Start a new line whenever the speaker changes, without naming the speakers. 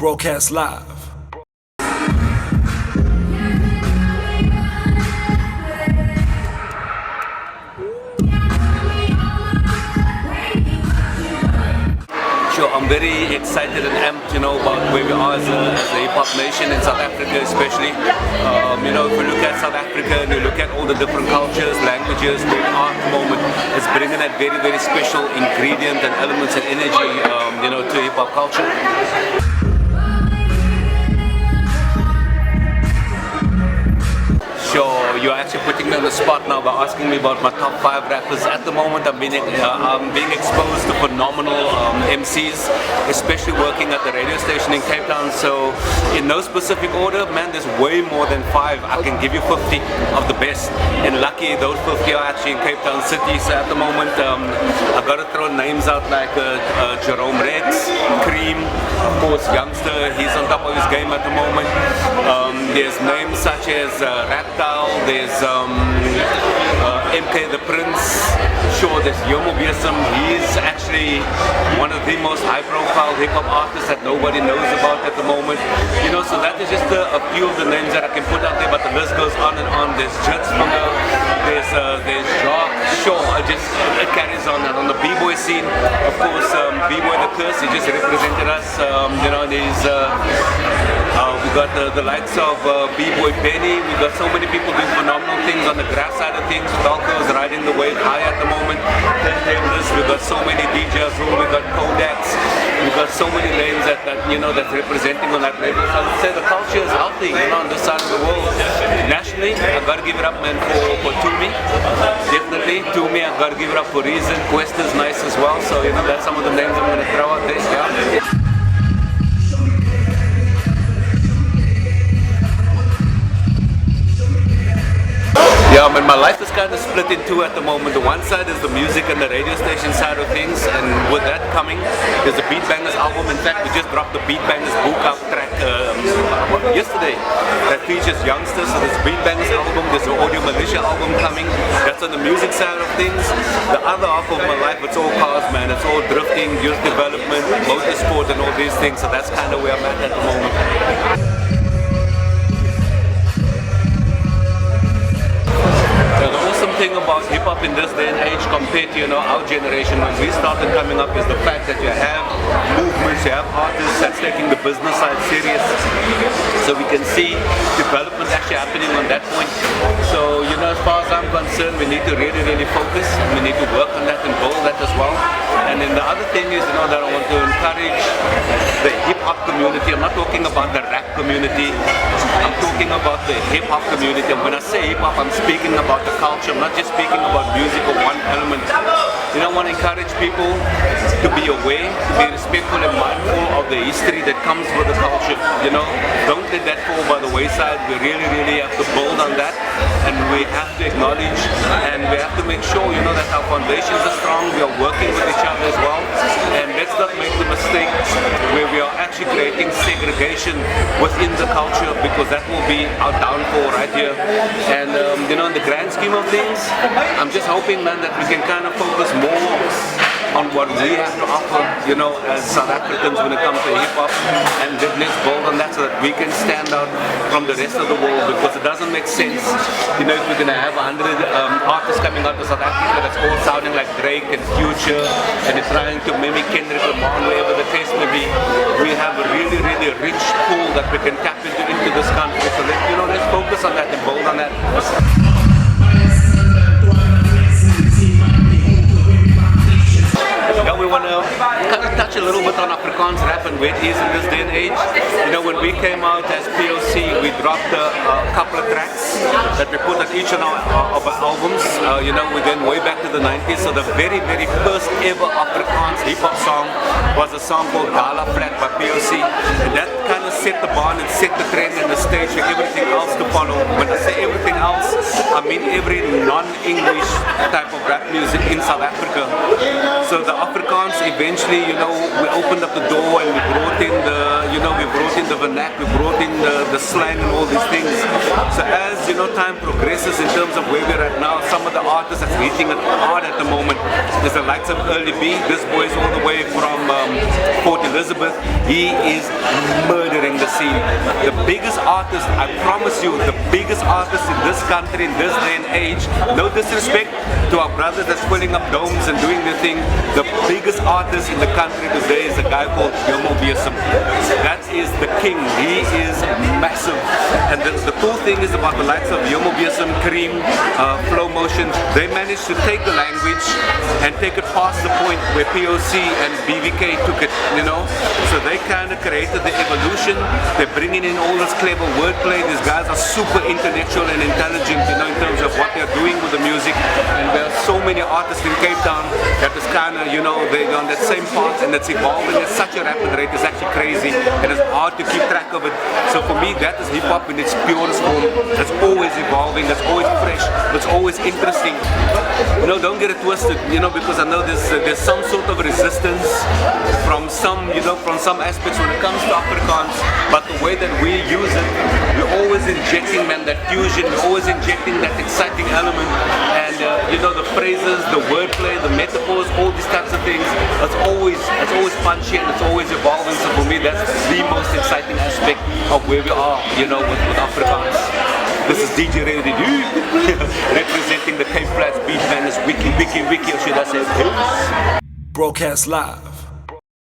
Broadcast live.
Sure, I'm very excited and amped, about where we are as a hip-hop nation in South Africa especially. If you look at South Africa and you look at all the different cultures, languages, where we are at the moment, it's bringing that very, very special ingredient and elements and energy, to hip-hop culture. Sure, you're actually putting me on the spot now by asking me about my top 5 rappers. At the moment, I'm being exposed to phenomenal MCs, especially working at the radio station in Cape Town. So, in no specific order, man, there's way more than 5. I can give you 50 of the best. And lucky, those 50 are actually in Cape Town City. So, at the moment, I've got to throw names out like Jerome Rex, Cream, of course, Youngster. He's on top of his game at the moment. There's names such as Raptile, there's MK the Prince, sure, there's Yomo Biasum. He's actually one of the most high-profile hip-hop artists that nobody knows about at the moment. So that is just a few of the names that I can put out there, but the list goes on and on. There's Jits there's Jacques, sure, it carries on. And on the B-boy scene, of course, B-boy the Curse, he just represented us, we got the likes of B-boy Benny. We got so many people doing phenomenal things on the graph side of things. Falco's riding the wave high at the moment. We got so many DJs, we got Kodaks. We got so many names that's representing on that label. So I would say the culture is healthy, on this side of the world. Nationally, I gotta give it up, man, for Tumi. Definitely, Tumi, I gotta give it up for Reason. Quest is nice as well. So that's some of the names I'm gonna throw out there. Yeah. Yeah, my life is kind of split in two at the moment. The one side is the music and the radio station side of things, and with that coming, there's the Beat Bangers album. In fact, we just dropped the Beat Bangers book up track yesterday that features youngsters. So there's Beat Bangers album, there's the Audio Militia album coming. That's on the music side of things. The other half of my life, it's all cars, man. It's all drifting, youth development, motorsport, and all these things. So that's kind of where I'm at the moment. The awesome thing about hip-hop in this day and age compared to our generation when we started coming up is the fact that you have movements, you have artists that's taking the business side serious. So we can see development actually happening on that point. So as far as I'm concerned, we need to really, really focus. We need to work on that and build that as well. And then the other thing is that I want to encourage the hip-hop community. I'm not talking about the rap community. I'm talking about the hip-hop community. And when I say hip-hop, I'm speaking about the culture. I'm not just speaking about music or one element. I want to encourage people to be aware, to be respectful and mindful of the history that comes with the culture. Don't let that fall by the wayside. We really, really have to build on that, and we have to acknowledge and we have to make sure, that our foundations are strong. We are working with each other as well, and let's not make the mistake where we are actually creating segregation within the culture, because that will be our downfall right here. And in the grand scheme of things, I'm just hoping, man, that we can kind of focus more on what we have to offer, as South Africans when it comes to hip-hop, and let's build on that so that we can stand out from the rest of the world, because it doesn't make sense, if we're going to have 100 artists coming out of South Africa that's all sounding like Drake and Future, and they're trying to mimic Kendrick Lamar, wherever the case may be. We have a really, really rich pool that we can tap into this country, so let's focus on that and build on that. We want to kind of touch a little bit on Afrikaans rap and where it is in this day and age. When we came out as POC, we dropped a couple of tracks that we put on each of our albums. We went way back to the 90s. So the very, very first ever Afrikaans hip-hop song was a song called Gala Flat by POC. And that kind of set the bar and set the trend and the stage for everything else to follow. When I say everything else, I mean every non-English type of rap music in South Africa. So the Afrikaans eventually, we opened up the door and we brought in we brought in the vernacular, we brought in the slang and all these things. So as time progresses in terms of where we're at now, some of the artists that's hitting it hard at the moment is the likes of Early B. This boy is all the way from Port Elizabeth. He is murdering the scene. The biggest artist, I promise you, the biggest artist in this country in this day and age, no disrespect to our brothers that's filling up domes and doing their thing, the biggest artist in the country today is a guy called Yomo Biasum. That is the king. He is massive. And the cool thing is about the likes of Yomo Biasum, Cream, Flow Motion, they managed to take the language and take it past the point where POC and BVK took it, So they kind of created the evolution. They're bringing in all this clever wordplay. These guys are super intellectual and intelligent, in terms of what they're doing with the music. And there are so many artists in Cape Town that is kind of, they're on that same path and it's evolving at such a rapid rate. It's actually crazy and it's hard to keep track of it. So for me, that is hip hop in its purest form. That's always evolving. That's always fresh. That's always interesting. Don't get it twisted. Because I know there's some sort of resistance from some aspects when it comes to Afrikaans. But the way that we use it, we're always injecting, that fusion. We're always injecting that exciting element. And the phrases, the wordplay, the metaphors, all these types of things. It's always punchy and it's always evolving. So for me, that's the most exciting aspect of where we are, with Afrikaans. This is DJ Ready representing the Cape Flats Beat Bangers Wiki, or should I say, Broadcast live